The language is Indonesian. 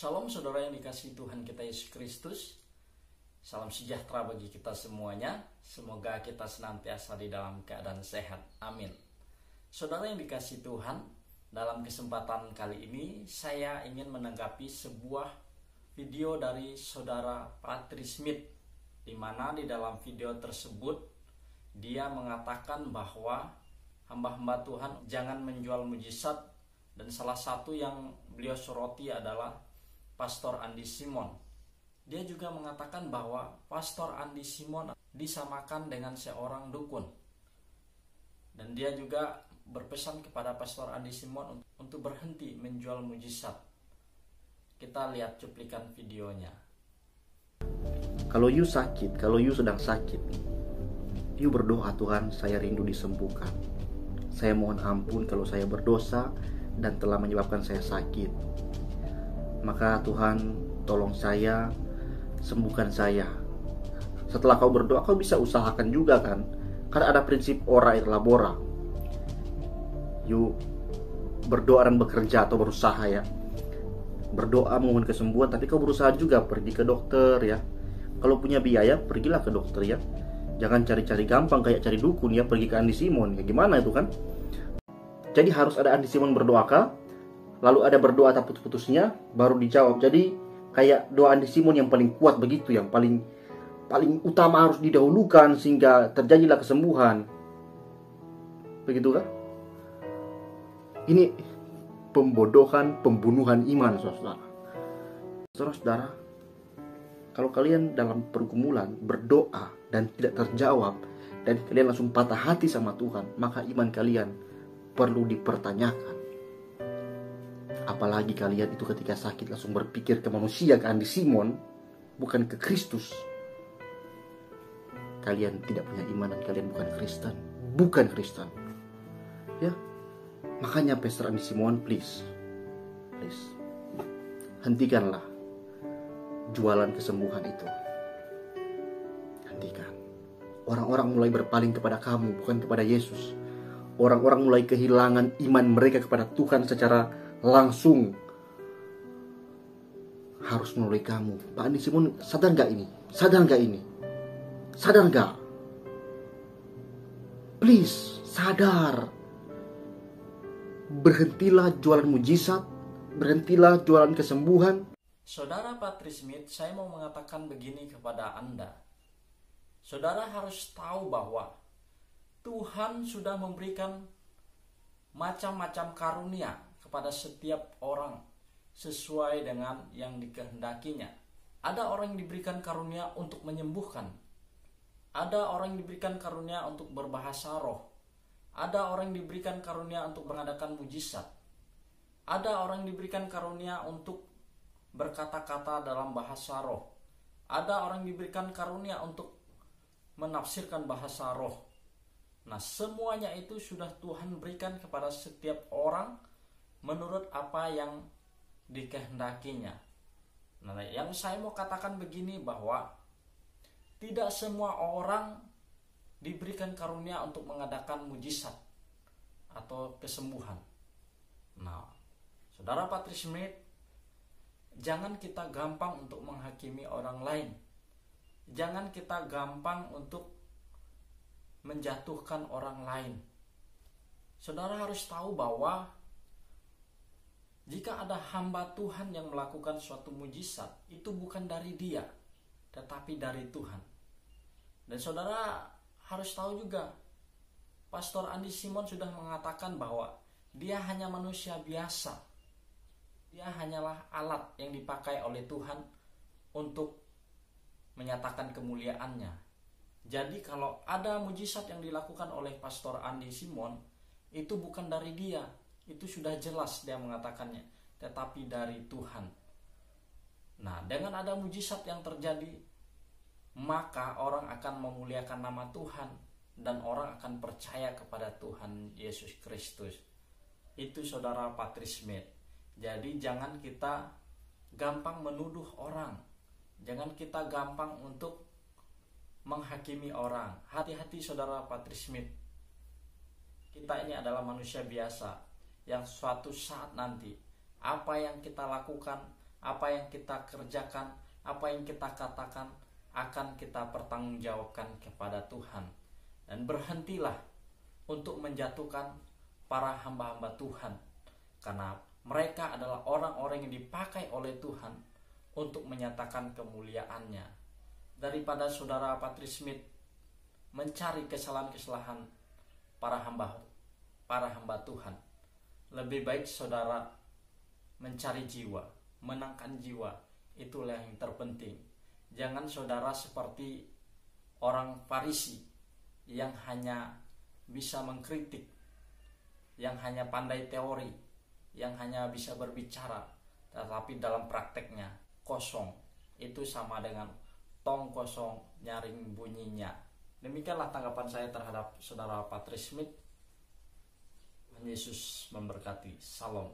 Shalom saudara yang dikasihi Tuhan kita Yesus Kristus. Salam sejahtera bagi kita semuanya. Semoga kita senantiasa di dalam keadaan sehat. Amin. Saudara yang dikasihi Tuhan, dalam kesempatan kali ini saya ingin menanggapi sebuah video dari saudara Patrick Smith, di mana di dalam video tersebut dia mengatakan bahwa hamba-hamba Tuhan jangan menjual mujizat, dan salah satu yang beliau soroti adalah Pastor Andy Simon. Dia juga mengatakan bahwa Pastor Andy Simon disamakan dengan seorang dukun. Dan dia juga berpesan kepada Pastor Andy Simon untuk berhenti menjual mujizat. Kita lihat cuplikan videonya. Kalau you sakit, kalau you sedang sakit, you berdoa, Tuhan, saya rindu disembuhkan. Saya mohon ampun kalau saya berdosa dan telah menyebabkan saya sakit. Maka Tuhan, tolong saya, sembuhkan saya. Setelah kau berdoa, kau bisa usahakan juga kan? Karena ada prinsip ora et labora. You berdoa dan bekerja atau berusaha ya. Berdoa memohon kesembuhan, tapi kau berusaha juga pergi ke dokter ya. Kalau punya biaya, pergilah ke dokter ya. Jangan cari-cari gampang kayak cari dukun ya, pergi ke Andy Simon. Ya gimana itu kan? Jadi harus ada Andy Simon berdoakah? Lalu ada berdoa tak putus-putusnya, baru dijawab. Jadi kayak doa Andy Simon yang paling kuat begitu, yang paling utama harus didahulukan sehingga terjadilah kesembuhan. Begitu kan? Ini pembodohan, pembunuhan iman, saudara. Saudara, kalau kalian dalam pergumulan berdoa dan tidak terjawab, dan kalian langsung patah hati sama Tuhan, maka iman kalian perlu dipertanyakan. Apalagi kalian itu ketika sakit langsung berpikir ke manusia, ke Andy Simon, bukan ke Kristus. Kalian tidak punya iman dan kalian bukan Kristen. Bukan Kristen. Ya. Makanya Pastor Andy Simon, please. Hentikanlah jualan kesembuhan itu. Hentikan. Orang-orang mulai berpaling kepada kamu, bukan kepada Yesus. Orang-orang mulai kehilangan iman mereka kepada Tuhan secara langsung. Harus melalui kamu. Pak Andy Simon sadar gak ini? Sadar gak? Please, sadar. Berhentilah jualan mujizat. Berhentilah jualan kesembuhan. Saudara Patrick Smith, saya mau mengatakan begini kepada Anda. Saudara harus tahu bahwa Tuhan sudah memberikan macam-macam karunia kepada setiap orang sesuai dengan yang dikehendakinya. Ada orang yang diberikan karunia untuk menyembuhkan. Ada orang yang diberikan karunia untuk berbahasa roh. Ada orang yang diberikan karunia untuk mengadakan mujizat. Ada orang yang diberikan karunia untuk berkata-kata dalam bahasa roh. Ada orang yang diberikan karunia untuk menafsirkan bahasa roh. Nah, semuanya itu sudah Tuhan berikan kepada setiap orang menurut apa yang dikehendakinya. Nah, yang saya mau katakan begini, bahwa tidak semua orang diberikan karunia untuk mengadakan mujizat atau kesembuhan. Nah, saudara Patrick Smith, jangan kita gampang untuk menghakimi orang lain. Jangan kita gampang untuk menjatuhkan orang lain. Saudara harus tahu bahwa jika ada hamba Tuhan yang melakukan suatu mujizat, itu bukan dari dia, tetapi dari Tuhan. Dan saudara harus tahu juga, Pastor Andy Simon sudah mengatakan bahwa dia hanya manusia biasa. Dia hanyalah alat yang dipakai oleh Tuhan untuk menyatakan kemuliaannya. Jadi kalau ada mujizat yang dilakukan oleh Pastor Andy Simon, itu bukan dari dia. Itu sudah jelas dia mengatakannya, tetapi dari Tuhan. Nah, dengan ada mujizat yang terjadi, maka orang akan memuliakan nama Tuhan dan orang akan percaya kepada Tuhan Yesus Kristus. Itu saudara Patrick Smith. Jadi jangan kita gampang menuduh orang. Jangan kita gampang untuk menghakimi orang. Hati-hati saudara Patrick Smith. Kita ini adalah manusia biasa yang suatu saat nanti apa yang kita lakukan apa yang kita kerjakan, apa yang kita katakan akan kita pertanggungjawabkan kepada Tuhan. Dan berhentilah untuk menjatuhkan para hamba-hamba Tuhan, karena mereka adalah orang-orang yang dipakai oleh Tuhan untuk menyatakan kemuliaannya. Daripada saudara Patrick Smith mencari kesalahan-kesalahan para hamba Tuhan, lebih baik saudara mencari jiwa, menangkan jiwa. Itulah yang terpenting. Jangan saudara seperti orang Farisi yang hanya bisa mengkritik, yang hanya pandai teori, yang hanya bisa berbicara, tetapi dalam prakteknya kosong. Itu sama dengan tong kosong nyaring bunyinya. Demikianlah tanggapan saya terhadap saudara Patrick Smith. Yesus memberkati. Salam.